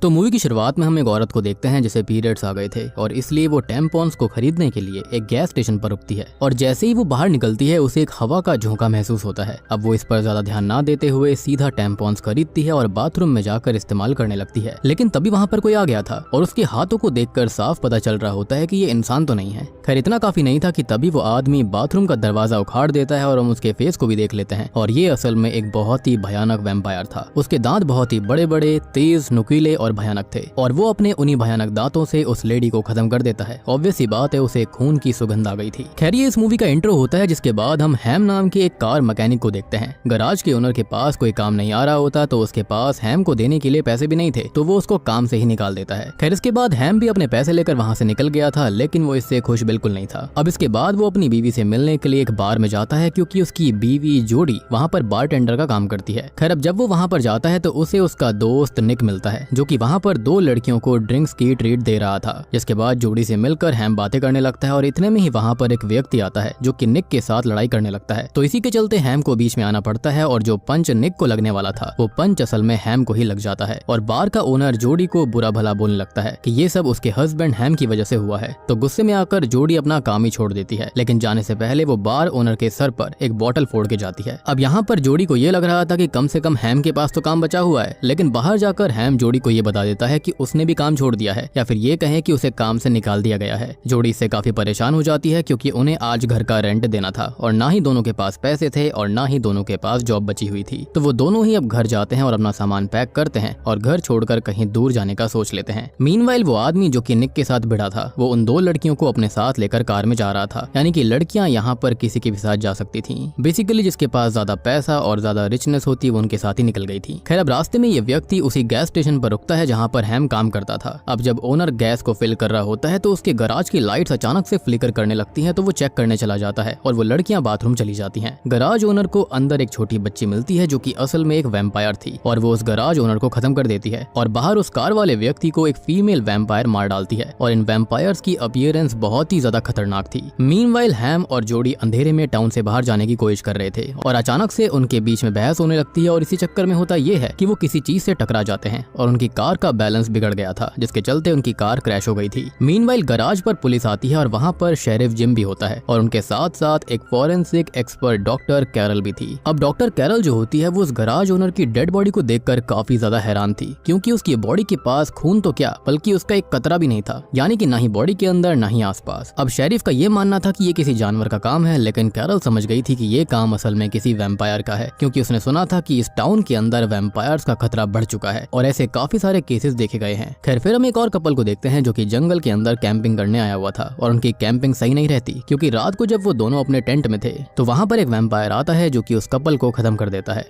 तो मूवी की शुरुआत में हम एक औरत को देखते हैं जिसे पीरियड्स आ गए थे और इसलिए वो टैम्पॉन्स को खरीदने के लिए एक गैस स्टेशन पर रुकती है और जैसे ही वो बाहर निकलती है उसे एक हवा का झोंका महसूस होता है। अब वो इस पर ज्यादा ध्यान ना देते हुए सीधा टैम्पॉन्स खरीदती है और बाथरूम में जाकर इस्तेमाल करने लगती है। लेकिन तभी वहाँ पर कोई आ गया था और उसके हाथों को देखकर साफ पता चल रहा होता है कि ये इंसान तो नहीं है। खैर इतना काफी नहीं था कि तभी वो आदमी बाथरूम का दरवाजा उखाड़ देता है और हम उसके फेस को भी देख लेते हैं और ये असल में एक बहुत ही भयानक वैम्पायर था। उसके दांत बहुत ही बड़े बड़े, तेज, नुकीले और भयानक थे और वो अपने उन्हीं भयानक दांतों से उस लेडी को खत्म कर देता है। ऑब्वियस सी बात है उसे खून की सुगंध आ गई थी। खैर ये इस मूवी का इंट्रो होता है जिसके बाद हम हैम नाम के एक कार मैकेनिक को देखते हैं। गराज के ओनर के पास कोई काम नहीं आ रहा होता तो उसके पास हैम को देने के लिए पैसे भी नहीं थे तो वो उसको काम से ही निकाल देता है। खैर इसके बाद हैम भी अपने पैसे लेकर वहाँ से निकल गया था लेकिन वो इससे खुश बिल्कुल नहीं था। अब इसके बाद वो अपनी बीवी से मिलने के लिए एक बार में जाता है क्योंकि उसकी बीवी जोडी वहाँ पर बारटेंडर का काम करती है। खैर अब जब वो वहाँ पर जाता है तो उसे उसका दोस्त निक मिलता है जो कि वहाँ पर 2 लड़कियों को ड्रिंक्स की ट्रीट दे रहा था। जिसके बाद जोड़ी से मिलकर हैम बातें करने लगता है और इतने में ही वहाँ पर एक व्यक्ति आता है जो कि निक के साथ लड़ाई करने लगता है। तो इसी के चलते हैम को बीच में आना पड़ता है और जो पंच निक को लगने वाला था वो पंच असल में हैम को ही लग जाता है और बार का ओनर जोड़ी को बुरा भला बोलने लगता है कि ये सब उसके हस्बैंड हैम की वजह से हुआ है। तो गुस्से में आकर जोड़ी अपना काम ही छोड़ देती है लेकिन जाने से पहले वो बार ओनर के सर पर एक बोतल फोड़ के जाती है। अब यहाँ पर जोड़ी को ये लग रहा था कि कम से कम हैम के पास तो काम बचा हुआ है, लेकिन बाहर जाकर हैम जोड़ी को ये बता देता है कि उसने भी काम छोड़ दिया है या फिर ये कहें कि उसे काम से निकाल दिया गया है। जोड़ी इससे काफी परेशान हो जाती है क्योंकि उन्हें आज घर का रेंट देना था और ना ही दोनों के पास पैसे थे और ना ही दोनों के पास जॉब बची हुई थी। तो वो दोनों ही अब घर जाते हैं और अपना सामान पैक करते हैं और घर छोड़कर कहीं दूर जाने का सोच लेते हैं। मीनवाइल वो आदमी जो कि निक के साथ भिड़ा था वो उन 2 लड़कियों को अपने साथ लेकर कार में जा रहा था, यानी कि लड़कियां यहाँ पर किसी के भी साथ जा सकती थी। बेसिकली जिसके पास ज्यादा पैसा और ज्यादा रिचनेस होती वो उनके साथ ही निकल गई थी। खैर अब रास्ते में ये व्यक्ति उसी गैस स्टेशन पर रुकता है जहाँ पर हैम काम करता था। अब जब ओनर गैस को फिल कर रहा होता है तो उसके गराज की लाइट्स अचानक से फ्लिकर करने लगती हैं तो वो चेक करने चला जाता है और वो लड़कियां बाथरूम चली जाती हैं। गराज ओनर को अंदर एक छोटी बच्ची मिलती है जो कि असल में एक वैम्पायर थी और वो उस गराज ओनर को खत्म कर देती है और बाहर उस कार वाले व्यक्ति को एक फीमेल वैम्पायर मार डालती है और इन वैम्पायर्स की अपीयरेंस बहुत ही ज्यादा खतरनाक थी। मीनवाइल हैम और जोड़ी अंधेरे में टाउन से बाहर जाने की कोशिश कर रहे थे और अचानक से उनके बीच में बहस होने लगती है और इसी चक्कर में होता ये है कि वो किसी चीज से टकरा जाते हैं और उनकी कार का बैलेंस बिगड़ गया था जिसके चलते उनकी कार क्रैश हो गई थी। मीनवाइल गराज पर पुलिस आती है और वहाँ पर शेरिफ जिम भी होता है और उनके साथ साथ एक फॉरेंसिक एक्सपर्ट डॉक्टर कैरल भी थी। अब डॉक्टर कैरल जो होती है वो उस गराज ओनर की डेड बॉडी को देखकर काफी ज्यादा हैरान थी क्योंकि उसकी बॉडी के पास खून तो क्या बल्कि उसका एक कतरा भी नहीं था, यानी कि ना ही बॉडी के अंदर ना ही आसपास। अब शेरिफ का ये मानना था कि ये किसी जानवर का काम है लेकिन कैरल समझ गई थी कि ये काम असल में किसी वैम्पायर का है क्योंकि उसने सुना था कि इस टाउन के अंदर वैम्पायर्स का खतरा बढ़ चुका है और ऐसे काफी सारे केसेस देखे गए हैं। खैर फिर हम एक और कपल को देखते हैं जो कि जंगल के अंदर कैंपिंग करने आया हुआ था और उनकी कैंपिंग सही नहीं रहती क्योंकि रात को जब वो दोनों अपने टेंट में थे तो वहां पर एक वैम्पायर आता है जो कि उस कपल को खत्म कर देता है।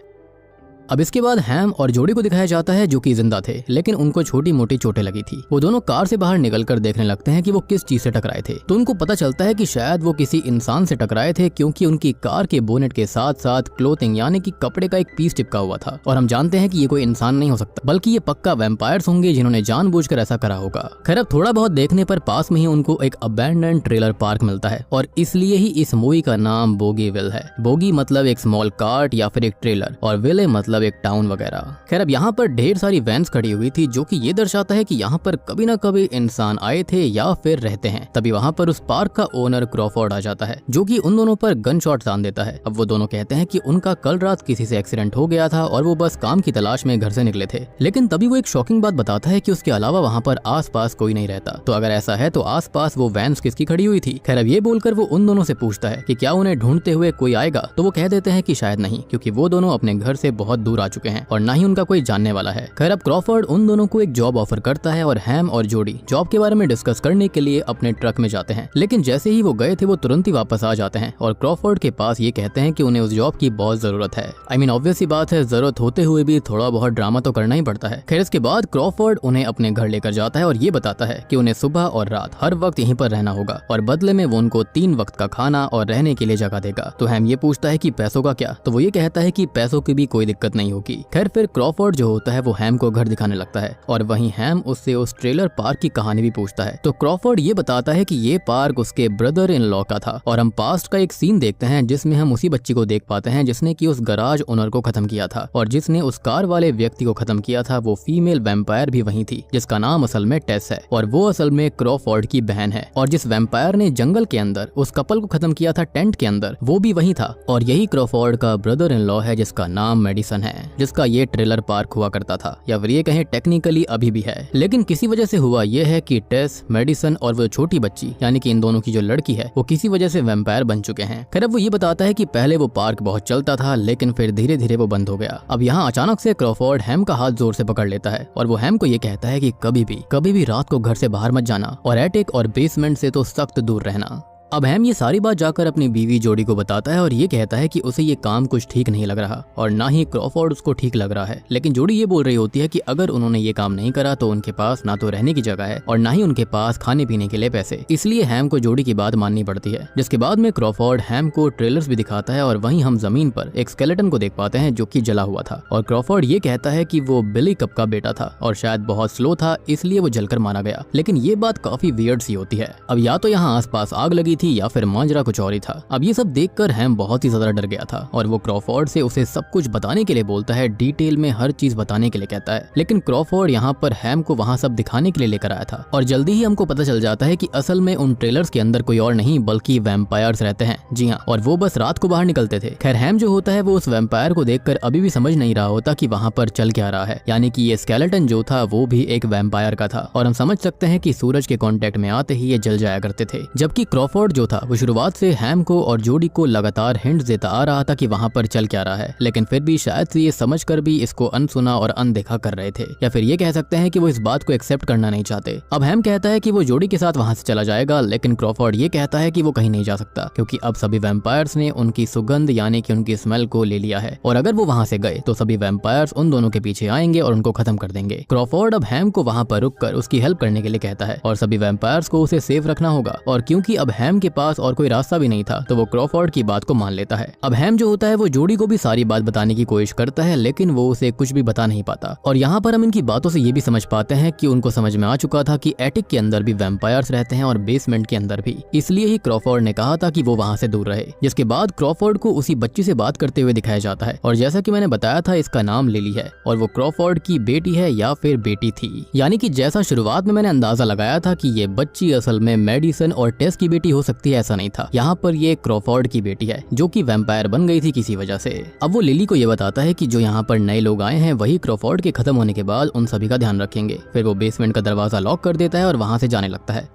अब इसके बाद हैम और जोड़ी को दिखाया जाता है जो कि जिंदा थे लेकिन उनको छोटी मोटी चोटें लगी थी। वो दोनों कार से बाहर निकलकर देखने लगते हैं कि वो किस चीज से टकराए थे तो उनको पता चलता है कि शायद वो किसी इंसान से टकराए थे क्योंकि उनकी कार के बोनेट के साथ साथ क्लोथिंग यानी कि कपड़े का एक पीस चिपका हुआ था और हम जानते हैं कि ये कोई इंसान नहीं हो सकता बल्कि ये पक्का वैम्पायर्स होंगे जिन्होंने जानबूझकर ऐसा करा होगा। खैर अब थोड़ा बहुत देखने पर पास में ही उनको एक अबैंडन ट्रेलर पार्क मिलता है और इसलिए ही इस मूवी का नाम बोगीविल है। बोगी मतलब एक स्मॉल कार्ट या फिर एक ट्रेलर और विले मतलब एक टाउन वगैरह। खैर अब यहाँ पर ढेर सारी वैन्स खड़ी हुई थी जो कि ये दर्शाता है कि यहाँ पर कभी ना कभी इंसान आए थे या फिर रहते हैं। तभी वहाँ पर उस पार्क का ओनर क्रॉफोर्ड आ जाता है जो कि उन दोनों पर गन शॉट तान देता है। अब वो दोनों कहते हैं कि उनका कल रात किसी से एक्सीडेंट हो गया था और वो बस काम की तलाश में घर से निकले थे, लेकिन तभी वो एक शॉकिंग बात बताता है कि उसके अलावा वहाँ पर आसपास कोई नहीं रहता। तो अगर ऐसा है तो आसपास वो वैन्स किसकी खड़ी हुई थी। खैर अब ये बोलकर वो उन दोनों से पूछता है कि क्या उन्हें ढूंढते हुए कोई आएगा तो वो कह देते हैं कि शायद नहीं क्योंकि वो दोनों अपने घर से बहुत दूर आ चुके हैं और ना ही उनका कोई जानने वाला है। खैर अब क्रॉफोर्ड उन दोनों को एक जॉब ऑफर करता है और हैम और जोड़ी जॉब के बारे में डिस्कस करने के लिए अपने ट्रक में जाते हैं, लेकिन जैसे ही वो गए थे वो तुरंत ही वापस आ जाते हैं और क्रॉफोर्ड के पास ये कहते हैं कि उन्हें उस जॉब की बहुत जरूरत है। आई मीन ऑब्वियस सी बात है, जरूरत होते हुए भी थोड़ा बहुत ड्रामा तो करना ही पड़ता है। खैर इसके बाद क्रॉफोर्ड उन्हें अपने घर लेकर जाता है और ये बताता है कि उन्हें सुबह और रात हर वक्त यहीं पर रहना होगा और बदले में वो उनको 3 वक्त का खाना और रहने के लिए जगह देगा। तो हैम ये पूछता है कि पैसों का क्या, तो वो ये कहता है कि पैसों की भी कोई दिक्कत दिक्कत नहीं होगी। खैर फिर क्रॉफोर्ड जो होता है वो हैम को घर दिखाने लगता है और वहीं हैम उससे उस ट्रेलर पार्क की कहानी भी पूछता है। तो क्रॉफोर्ड ये बताता है कि ये पार्क उसके ब्रदर इन लॉ का था और हम पास्ट का एक सीन देखते हैं जिसमें हम उसी बच्ची को देख पाते हैं जिसने कि उस गराज ओनर को खत्म किया था और जिसने उस कार वाले व्यक्ति को खत्म किया था वो फीमेल वैम्पायर भी वही थी जिसका नाम असल में टेस है और वो असल में क्रॉफोर्ड की बहन है। और जिस वैम्पायर ने जंगल के अंदर उस कपल को खत्म किया था टेंट के अंदर वो भी वही था और यही क्रॉफोर्ड का ब्रदर इन लॉ है जिसका नाम मेडिसन है, जिसका ये ट्रेलर पार्क हुआ करता था या फिर ये कहें टेक्निकली अभी भी है। लेकिन किसी वजह से हुआ ये है कि टेस, मेडिसन और वो छोटी बच्ची यानी कि इन दोनों की जो लड़की है वो किसी वजह से वैम्पायर बन चुके हैं। खैर अब वो ये बताता है कि पहले वो पार्क बहुत चलता था लेकिन फिर धीरे धीरे वो बंद हो गया। अब यहाँ अचानक से क्रॉफोर्ड हैम का हाथ जोर से पकड़ लेता है और वो हैम को ये कहता है कि कभी भी रात को घर से बाहर मत जाना और एटिक और बेसमेंट से तो सख्त दूर रहना। अब हैम ये सारी बात जाकर अपनी बीवी जोडी को बताता है और ये कहता है कि उसे ये काम कुछ ठीक नहीं लग रहा और ना ही क्रॉफोर्ड उसको ठीक लग रहा है। लेकिन जोडी ये बोल रही होती है कि अगर उन्होंने ये काम नहीं करा तो उनके पास ना तो रहने की जगह है और ना ही उनके पास खाने पीने के लिए पैसे। इसलिए हैम को जोडी की बात माननी पड़ती है। जिसके बाद में क्रॉफोर्ड हैम को ट्रेलर्स भी दिखाता है और वहीं हम जमीन पर एक स्केलेटन को देख पाते हैं जो कि जला हुआ था और क्रॉफोर्ड ये कहता है कि वो बिली कप का बेटा था और शायद बहुत स्लो था इसलिए वो जलकर मारा गया। लेकिन ये बात काफी वियर्ड सी होती है। अब या तो यहाँ आसपास आग लगी थी या फिर मांजरा कुछ और ही था। अब ये सब देखकर हैम बहुत ही ज्यादा डर गया था और वो क्रॉफोर्ड से उसे सब कुछ बताने के लिए बोलता है, डिटेल में हर चीज बताने के लिए कहता है। लेकिन क्रॉफोर्ड यहाँ पर हैम को वहाँ सब दिखाने के लिए लेकर आया था और जल्दी ही हमको पता चल जाता है कि असल में उन ट्रेलर्स के अंदर कोई और नहीं बल्कि वैम्पायर्स रहते हैं। जी हाँ, और वो बस रात को बाहर निकलते थे। खैर हैम जो होता है वो उस वैम्पायर को देखकर अभी भी समझ नहीं रहा होता कि वहाँ पर चल क्या रहा है, यानी कि ये स्केलेटन जो था वो भी एक वैम्पायर का था और हम समझ सकते हैं कि सूरज के कांटेक्ट में आते ही ये जल जाया करते थे। जबकि क्रॉफोर्ड जो था वो शुरुआत से हैम को और जोडी को लगातार हिंट्स देता आ रहा था कि वहाँ पर चल क्या रहा है, लेकिन फिर भी शायद से ये समझकर भी इसको अनसुना और अनदेखा कर रहे थे या फिर ये कह सकते हैं कि वो इस बात को एक्सेप्ट करना नहीं चाहते। अब हैम कहता है कि वो जोडी के साथ वहाँ से चला जाएगा, लेकिन क्रॉफोर्ड ये कहता है कि वो कहीं नहीं जा सकता क्योंकि अब सभी वैम्पायर्स ने उनकी सुगंध यानी कि उनकी स्मेल को ले लिया है और अगर वो वहाँ से गए तो सभी वैम्पायर्स उन दोनों के पीछे आएंगे और उनको खत्म कर देंगे। क्रॉफोर्ड अब हैम को वहाँ पर रुककर उसकी हेल्प करने के लिए कहता है और सभी वैम्पायर्स को उसे सेफ रखना होगा और क्योंकि अब हैम के पास और कोई रास्ता भी नहीं था तो वो क्रॉफोर्ड की बात को मान लेता है। अब हैम जो होता है वो जोडी को भी सारी बात बताने की कोशिश करता है लेकिन वो उसे कुछ भी बता नहीं पाता और यहाँ पर हम इनकी बातों से ये भी समझ पाते हैं कि उनको समझ में आ चुका था कि एटिक के अंदर भी वैम्पायर्स रहते हैं और बेसमेंट के अंदर भी, इसलिए ही क्रॉफोर्ड ने कहा था कि वो वहाँ से दूर रहे। जिसके बाद क्रॉफोर्ड को उसी बच्ची से बात करते हुए दिखाया जाता है और जैसा कि मैंने बताया था इसका नाम लिली है और वो क्रॉफोर्ड की बेटी है या फिर बेटी थी, यानी कि जैसा शुरुआत में मैंने अंदाजा लगाया था कि ये बच्ची असल में मेडिसन और टेस की बेटी हो सकती है, ऐसा नहीं था। यहाँ पर ये क्रॉफोर्ड की बेटी है जो कि वैम्पायर बन गई थी किसी वजह से। अब वो लिली को ये बताता है कि जो यहाँ पर नए लोग आए हैं वही क्रॉफोर्ड के खत्म होने के बाद उन सभी का ध्यान रखेंगे। फिर वो बेसमेंट का दरवाजा लॉक कर देता है और वहां से जाने लगता है।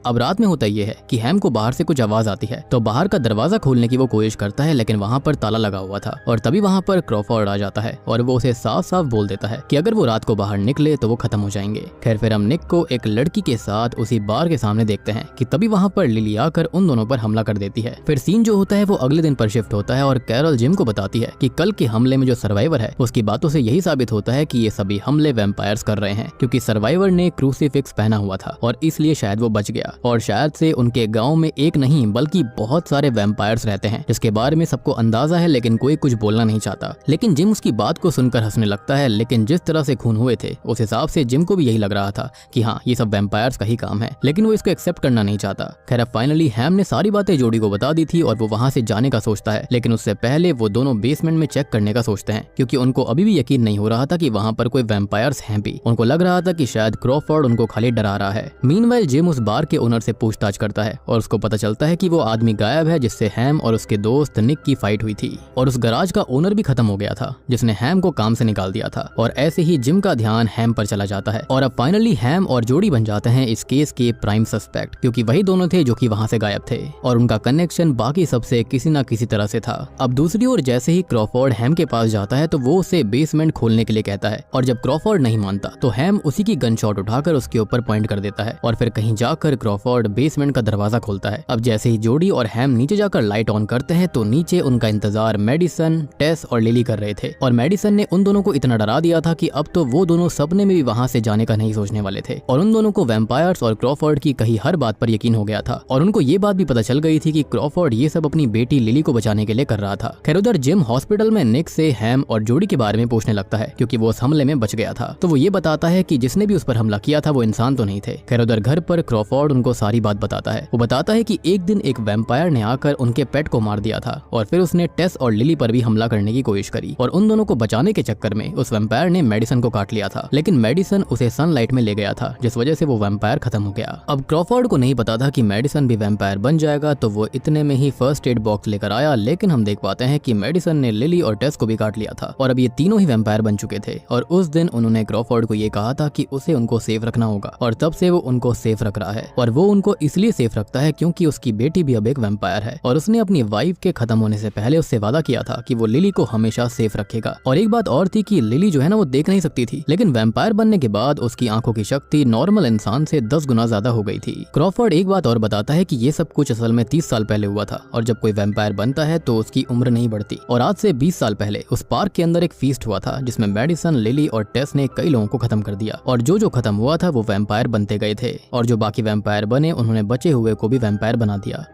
अब रात में होता यह है कि हैम को बाहर से कुछ आवाज आती है तो बाहर का दरवाजा खोलने की वो कोशिश करता है लेकिन वहाँ पर ताला लगा हुआ था और तभी वहाँ पर क्रॉफोर्ड आ जाता है और वो उसे साफ साफ बोल देता है कि अगर वो रात को बाहर निकले तो वो खत्म हो जाएंगे। खैर फिर हम निक को एक लड़की के साथ उसी बार के सामने देखते हैं कि तभी वहाँ पर लिली आकर उन दोनों पर हमला कर देती है। फिर सीन जो होता है वो अगले दिन पर शिफ्ट होता है और कैरल जिम को बताती है कि कल के हमले में जो सर्वाइवर है उसकी बातों से यही साबित होता है कि ये सभी हमले वैम्पायर्स कर रहे हैं क्योंकि सर्वाइवर ने क्रूसीफिक्स पहना हुआ था और इसलिए शायद वो बच गया और शायद से उनके गांव में एक नहीं बल्कि बहुत सारे वैम्पायर्स रहते हैं जिसके बारे में सबको अंदाजा है लेकिन कोई कुछ बोलना नहीं चाहता। लेकिन जिम उसकी बात को सुनकर हंसने लगता है, लेकिन जिस तरह से खून हुए थे उस हिसाब से जिम को भी यही लग रहा था कि हाँ ये सब वैम्पायर्स का ही काम है, लेकिन वो इसको एक्सेप्ट करना नहीं चाहता। खैर अब फाइनली हैम ने सारी बातें जोडी को बता दी थी और वो वहां से जाने का सोचता है, लेकिन उससे पहले वो दोनों बेसमेंट में चेक करने का सोचते हैं क्योंकि उनको अभी भी यकीन नहीं हो रहा था कि वहां पर कोई वैम्पायर्स हैं भी। उनको लग रहा था कि शायद क्रॉफोर्ड उनको खाली डरा रहा है। मीनवाइल जिम उस बार के ओनर से पूछताछ करता है और उसको पता चलता है कि वो आदमी गायब है जिससे हैम और उसके दोस्त निक की फाइट हुई थी और उस गराज का ओनर भी खत्म हो गया था जिसने हैम को काम से निकाल दिया था। और ऐसे ही जिम का ध्यान हैम पर चला जाता है और अब फाइनली हैम और जोडी बन जाते हैं इस केस के प्राइम सस्पेक्ट क्योंकि वही दोनों थे जो कि वहां से गायब थे और उनका कनेक्शन बाकी सबसे किसी न किसी तरह से था। अब दूसरी ओर जैसे ही क्रॉफोर्ड हैम के पास जाता है तो वो उसे बेसमेंट खोलने के लिए कहता है और जब क्रॉफोर्ड नहीं मानता तो हैम उसी की गन शॉट उठाकर उसके ऊपर पॉइंट कर देता है और फिर कहीं जाकर क्रॉफोर्ड बेसमेंट का दरवाजा खोलता है। अब जैसे ही जोडी और हैम नीचे जाकर लाइट ऑन करते हैं तो नीचे उनका इंतजार मेडिसन, टेस और लिली कर रहे थे। और मेडिसन ने उन दोनों को इतना डरा दिया था कि अब तो वो दोनों सपने में भी वहां से जाने का नहीं सोचने वाले थे। और उन दोनों को वैम्पायर्स और क्रॉफोर्ड की कही हर बात पर यकीन हो गया था और उनको ये बात भी पता चल गई थी कि क्रॉफोर्ड ये सब अपनी बेटी लिली को बचाने के लिए कर रहा था। खैर उधर जिम हॉस्पिटल में निक से हैम और जोडी के बारे में पूछने लगता है क्योंकि वो उस हमले में बच गया था। तो वो ये बताता है कि जिसने भी उस पर हमला किया था वो इंसान तो नहीं थे। खैर उधर घर पर क्रॉफोर्ड उनको सारी बात बताता है। वो बताता है कि एक दिन एक वैम्पायर ने आकर उनके पेट को मार दिया था और फिर उसने टेस और लिली पर भी हमला करने की कोशिश करी और उन दोनों को बचाने के चक्कर में उस वैम्पायर ने मेडिसन को काट लिया था, लेकिन मेडिसन उसे सनलाइट में ले गया था जिस वजह से वो वैम्पायर खत्म हो गया। अब क्रॉफोर्ड को नहीं पता था कि मेडिसन भी वैम्पायर बन जाएगा, तो वो इतने में ही फर्स्ट एड बॉक्स लेकर आया, लेकिन हम देख पाते हैं कि मेडिसन ने लिली और टेस को भी काट लिया था और अब ये तीनों ही वैम्पायर बन चुके थे। और उस दिन उन्होंने क्रॉफोर्ड को ये कहा था कि उसे उनको सेफ रखना होगा और तब से वो उनको सेफ रख रहा है। और वो उनको इसलिए सेफ रखता है क्योंकि उसकी बेटी भी अब एक वैम्पायर है और उसने अपनी वाइफ के खत्म होने से पहले उससे वादा किया था कि वो लिली को हमेशा सेफ रखेगा। और एक बात और थी कि लिली जो है ना वो देख नहीं सकती थी, लेकिन वैम्पायर बनने के बाद उसकी आंखों की शक्ति नॉर्मल इंसान से 10 गुना ज्यादा हो गई थी। क्रॉफोर्ड एक बात और बताता है कि ये सब कुछ असल में 30 साल पहले हुआ था और जब कोई वैम्पायर बनता है तो उसकी उम्र नहीं बढ़ती। और आज से 20 साल पहले उस पार्क के अंदर एक फीस्ट हुआ था जिसमें मेडिसन, लिली और टेस ने कई लोगों को खत्म कर दिया और जो खत्म हुआ था वो वैम्पायर बनते गए थे और जो बाकी वैम्पायर बने उन्होंने बचे हुए को भी वैम्पायर बना दिया।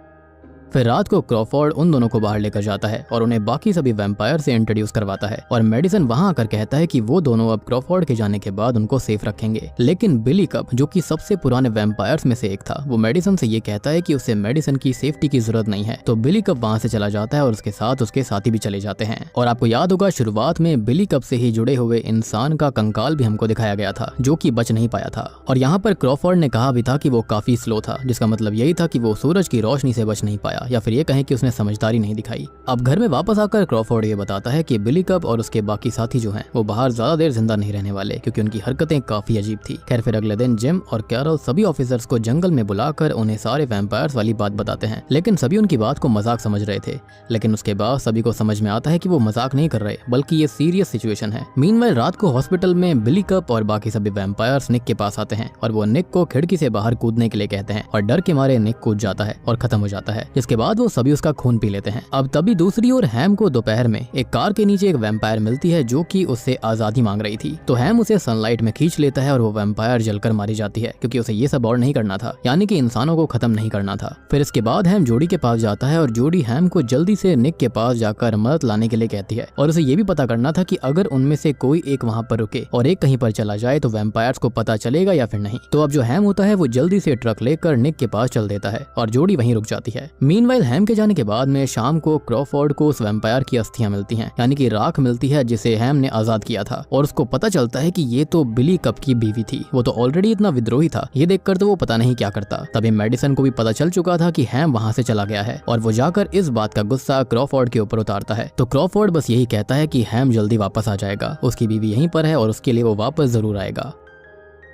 फिर रात को क्रॉफोर्ड उन दोनों को बाहर लेकर जाता है और उन्हें बाकी सभी वैम्पायर से इंट्रोड्यूस करवाता है और मेडिसन वहां आकर कहता है कि वो दोनों अब क्रॉफोर्ड के जाने के बाद उनको सेफ रखेंगे। लेकिन बिली कप, जो कि सबसे पुराने वैम्पायर्स में से एक था, वो मेडिसन से ये कहता है कि उसे मेडिसन की सेफ्टी की जरूरत नहीं है। तो बिली कप वहां से चला जाता है और उसके साथ उसके साथी भी चले जाते हैं। और आपको याद होगा शुरुआत में बिली कप से ही जुड़े हुए इंसान का कंकाल भी हमको दिखाया गया था जो कि बच नहीं पाया था। और यहाँ पर क्रॉफोर्ड ने कहा भी था कि वो काफी स्लो था, जिसका मतलब यही था कि वो सूरज की रोशनी से बच नहीं पाया, या फिर ये कहें कि उसने समझदारी नहीं दिखाई। अब घर में वापस आकर क्रॉफोर्ड ये बताता है कि बिली कप और उसके बाकी साथी जो हैं वो बाहर ज्यादा देर जिंदा नहीं रहने वाले क्योंकि उनकी हरकतें काफी अजीब थी। खैर फिर अगले दिन जिम और कैरल सभी ऑफिसर्स को जंगल में बुलाकर उन्हें सारे वैम्पायर्स वाली बात बताते हैं, लेकिन सभी उनकी बात को मजाक समझ रहे थे। लेकिन उसके बाद सभी को समझ में आता है कि वो मजाक नहीं कर रहे बल्कि ये सीरियस सिचुएशन है। मीनवाइल रात को हॉस्पिटल में बिली कप और बाकी सभी वैम्पायर्स निक के पास आते हैं और वो निक को खिड़की से बाहर कूदने के लिए कहते हैं और डर के मारे निक कूद जाता है और खत्म हो जाता है, जिसके बाद वो सभी उसका खून पी लेते हैं। अब तभी दूसरी ओर हैम को दोपहर में एक कार के नीचे एक वैम्पायर मिलती है जो कि उससे आजादी मांग रही थी। तो हैम उसे सनलाइट में खींच लेता है और वो वैम्पायर जलकर मारी जाती है क्योंकि उसे ये सब और नहीं करना था, यानी कि इंसानों को खत्म नहीं करना था। फिर इसके बाद हैम जोडी के पास जाता है और जोडी हैम को जल्दी से निक के पास जाकर मदद लाने के लिए कहती है और उसे ये भी पता करना था कि अगर उनमें से कोई एक वहां पर रुके और एक कहीं पर चला जाए तो वैम्पायर्स को पता चलेगा या फिर नहीं। तो अब जो हैम होता है वो जल्दी से ट्रक लेकर निक के पास चल देता है और जोडी वहीं रुक जाती है। मीनवाइल हैम के जाने के बाद में शाम को क्रॉफोर्ड को उस वैम्पायर की अस्थियां मिलती हैं, यानी कि राख मिलती है जिसे हैम ने आजाद किया था और उसको पता चलता है कि ये तो बिली कप की बीवी थी। वो तो ऑलरेडी इतना विद्रोही था, ये देखकर तो वो पता नहीं क्या करता। तभी मेडिसन को भी पता चल चुका था कि हैम वहां से चला गया है और वो जाकर इस बात का गुस्सा क्रॉफोर्ड के ऊपर उतारता है। तो क्रॉफोर्ड बस यही कहता है कि हैम जल्दी वापस आ जाएगा, उसकी बीवी यहीं पर है और उसके लिए वो वापस जरूर आएगा।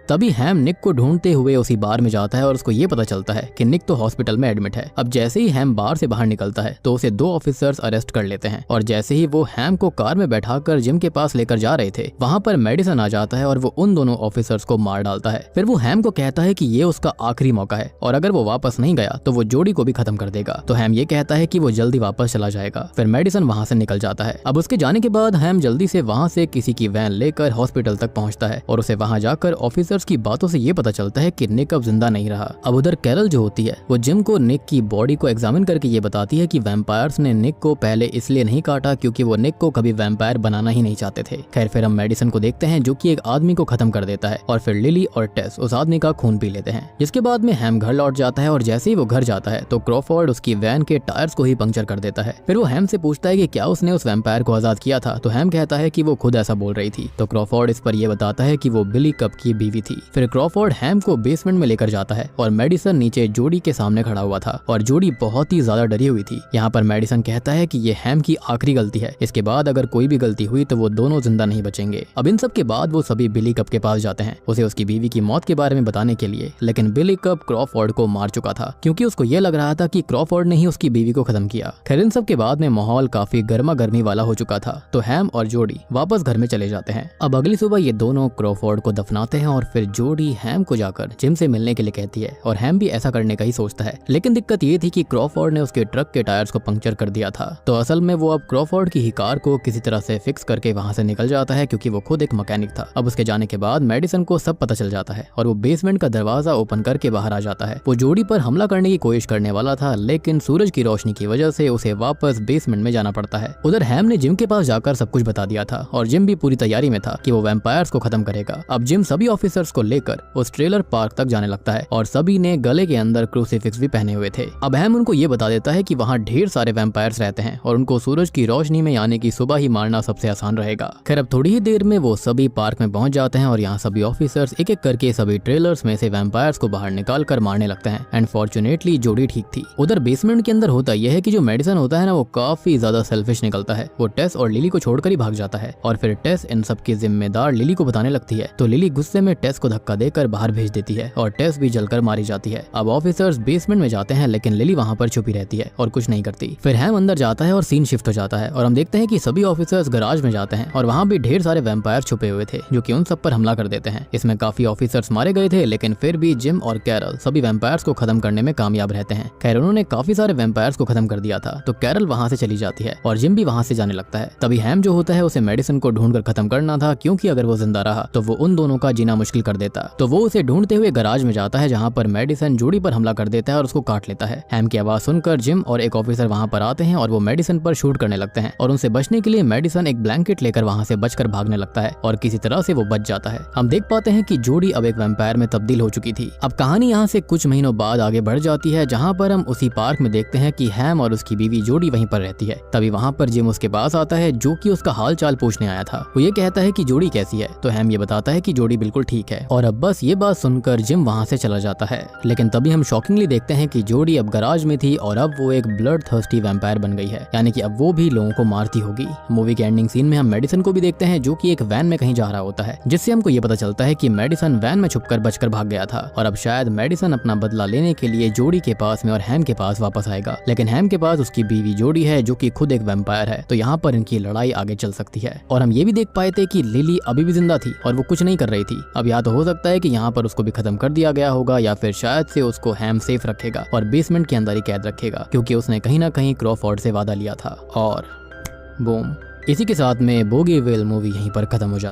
तभी हैम निक को ढूंढते हुए उसी बार में जाता है और उसको ये पता चलता है कि निक तो हॉस्पिटल में एडमिट है। अब जैसे ही हैम बार से बाहर निकलता है तो उसे 2 ऑफिसर्स अरेस्ट कर लेते हैं और जैसे ही वो हैम को कार में बैठाकर जिम के पास लेकर जा रहे थे वहां पर मेडिसन आ जाता है और वो उन दोनों ऑफिसर्स को मार डालता है। फिर वो हैम को कहता है कि ये उसका आखिरी मौका है और अगर वो वापस नहीं गया तो वो जोडी को भी खत्म कर देगा। तो हैम ये कहता है कि वो जल्दी वापस चला जाएगा। फिर मेडिसन वहां से निकल जाता है। अब उसके जाने के बाद हैम जल्दी से वहां से किसी की वैन लेकर हॉस्पिटल तक पहुंचता है और उसे वहां जाकर ऑफिसर्स की बातों से पता चलता है कि निक अब जिंदा नहीं रहा। अब उधर कैरल जो होती है वो जिम को निक की बॉडी को एग्जामिन करके ये बताती है कि वैम्पायर्स ने निक को पहले इसलिए नहीं काटा क्योंकि वो निक को कभी वैम्पायर बनाना ही नहीं चाहते थे। खैर फिर हम मेडिसन को देखते हैं जो कि एक आदमी को खत्म कर देता है और फिर लिली और टेस उस आदमी का खून पी लेते हैं। जिसके बाद में हैम घर लौट जाता है और जैसे ही वो घर जाता है तो क्रॉफोर्ड उसकी वैन के टायर्स को ही पंक्चर कर देता है। फिर वो हैम से पूछता है कि क्या उसने उस वैम्पायर को आजाद किया था, तो हैम कहता है कि वो खुद ऐसा बोल रही थी। तो क्रॉफोर्ड इस पर यह बताता है कि वो बिली कप की बीवी थी। फिर क्रॉफोर्ड हैम को बेसमेंट में लेकर जाता है और मेडिसन नीचे जोडी के सामने खड़ा हुआ था और जोडी बहुत ही ज्यादा डरी हुई थी। यहाँ पर मेडिसन कहता है कि ये हैम की आखिरी गलती है, इसके बाद अगर कोई भी गलती हुई तो वो दोनों जिंदा नहीं बचेंगे। अब इन सब के बाद वो सभी बिली कप के पास जाते हैं उसे उसकी बीवी की मौत के बारे में बताने के लिए, लेकिन बिली कप क्रॉफोर्ड को मार चुका था क्योंकि उसको ये लग रहा था कि क्रॉफोर्ड ने ही उसकी बीवी को खत्म किया। खैर इन सब के बाद में माहौल काफी गर्मा गर्मी वाला हो चुका था तो हैम और जोडी वापस घर में चले जाते हैं। अब अगली सुबह ये दोनों क्रॉफोर्ड को दफनाते हैं और फिर जोडी हैम को जाकर जिम से मिलने के लिए कहती है और हैम भी ऐसा करने का ही सोचता है। लेकिन दिक्कत ये थी कि क्रॉफोर्ड ने उसके ट्रक के टायर्स को पंक्चर कर दिया था। तो असल में वो अब क्रॉफोर्ड की ही कार को किसी तरह से फिक्स करके वहां से निकल जाता है, क्योंकि वो खुद एक मैकेनिक था। अब उसके जाने के बाद मेडिसन को सब पता चल जाता है और वो बेसमेंट का दरवाजा ओपन करके बाहर आ जाता है। वो जोडी पर हमला करने की कोशिश करने वाला था, लेकिन सूरज की रोशनी की वजह से उसे वापस बेसमेंट में जाना पड़ता है। उधर हैम ने जिम के पास जाकर सब कुछ बता दिया था और जिम भी पूरी तैयारी में था कि वो वैम्पायर्स को खत्म करेगा। अब जिम सभी ऑफिसर्स को लेकर उस ट्रेलर पार्क तक जाने लगता है और सभी ने गले के अंदर क्रूसीफिक्स भी पहने हुए थे। अब हैम उनको ये बता देता है कि वहाँ ढेर सारे वैम्पायर्स रहते हैं और उनको सूरज की रोशनी में यानी कि सुबह ही मारना सबसे आसान रहेगा। खैर अब थोड़ी ही देर में वो सभी पार्क में पहुंच जाते हैं और यहाँ सभी ऑफिसर्स एक एक करके सभी ट्रेलर्स में से वैम्पायर्स को बाहर निकाल कर मारने लगते हैं। एंड फॉर्चुनेटली जोडी ठीक थी। उधर बेसमेंट के अंदर होता यह है कि जो मेडिसन होता है ना, वो काफी ज्यादा सेल्फिश निकलता है। वो टेस और लिली को छोड़कर ही भाग जाता है और फिर टेस इन सब की जिम्मेदार लिली को बताने लगती है। तो लिली गुस्से में टेस को धक्का देकर बाहर भेज देती है और टेस भी जलकर मारी जाती है। अब ऑफिसर्स बेसमेंट में जाते हैं, लेकिन लिली वहां पर छुपी रहती है और कुछ नहीं करती। फिर हैम अंदर जाता है और सीन शिफ्ट हो जाता है और हम देखते हैं कि सभी ऑफिसर्स गराज में जाते हैं और वहां भी ढेर सारे वैम्पायर छुपे हुए थे जो कि उन सब पर हमला कर देते हैं। इसमें काफी ऑफिसर्स मारे गए थे, लेकिन फिर भी जिम और कैरल सभी वैम्पायर्स को खत्म करने में कामयाब रहते हैं। खैर उन्होंने काफी सारे वैम्पायर्स को खत्म कर दिया था, तो कैरल वहां से चली जाती है और जिम भी वहां से जाने लगता है। तभी हैम जो होता है उसे मेडिसन को ढूंढकर खत्म करना था, क्योंकि अगर वो जिंदा रहा तो वो उन दोनों का जीना मुश्किल कर देता। तो वो उसे ढूंढते हुए गराज में जाता है, जहाँ पर मेडिसन जोडी पर हमला कर देता है और उसको काट लेता है। हैम की आवाज सुनकर जिम और एक ऑफिसर वहां पर आते हैं और वो मेडिसन पर शूट करने लगते हैं और उनसे बचने के लिए मेडिसन एक ब्लैंकेट लेकर वहां से बचकर भागने लगता है और किसी तरह से वो बच जाता है। हम देख पाते हैं कि जोडी अब एक वैम्पायर में तब्दील हो चुकी थी। अब कहानी यहाँ से कुछ महीनों बाद आगे बढ़ जाती है, जहाँ पर हम उसी पार्क में देखते हैं कि हैम और उसकी बीवी जोडी वहीं पर रहती है। तभी वहाँ पर जिम उसके पास आता है, जो कि उसका हाल चाल पूछने आया था। वो ये कहता है कि जोडी कैसी है, तो हैम ये बताता है कि जोडी बिल्कुल ठीक है। और अब बस ये बात सुनकर जिम वहाँ से चला जाता है। लेकिन तभी हम शॉकिंगली देखते हैं कि जोडी अब गराज में थी और अब वो एक ब्लड थर्स्टी वैम्पायर बन गई है, यानी कि अब वो भी लोगों को मारती होगी। मूवी के एंडिंग सीन में हम मेडिसन को भी देखते हैं, जो कि एक वैन में कहीं जा रहा होता है, जिससे हमको ये पता चलता है कि मेडिसन वैन में छुपकर बचकर भाग गया था और अब शायद मेडिसन अपना बदला लेने के लिए जोडी के पास में और हैम के पास वापस आएगा। लेकिन हैम के पास उसकी बीवी जोडी है, जो कि खुद एक वैम्पायर है, तो यहाँ पर इनकी लड़ाई आगे चल सकती है। और हम ये भी देख पाए थे कि लिली अभी भी जिंदा थी और वो कुछ नहीं कर रही थी। अब या तो हो सकता है कि यहाँ पर उसको भी खत्म कर दिया गया होगा, या फिर शायद से उसको हैम सेफ रखेगा और बेसमेंट के अंदर ही कैद रखेगा, क्योंकि उसने कहीं ना कहीं क्रॉफोर्ड से वादा लिया था। और बूम, इसी के साथ में बोगीविल मूवी यहीं पर खत्म हो जाती है।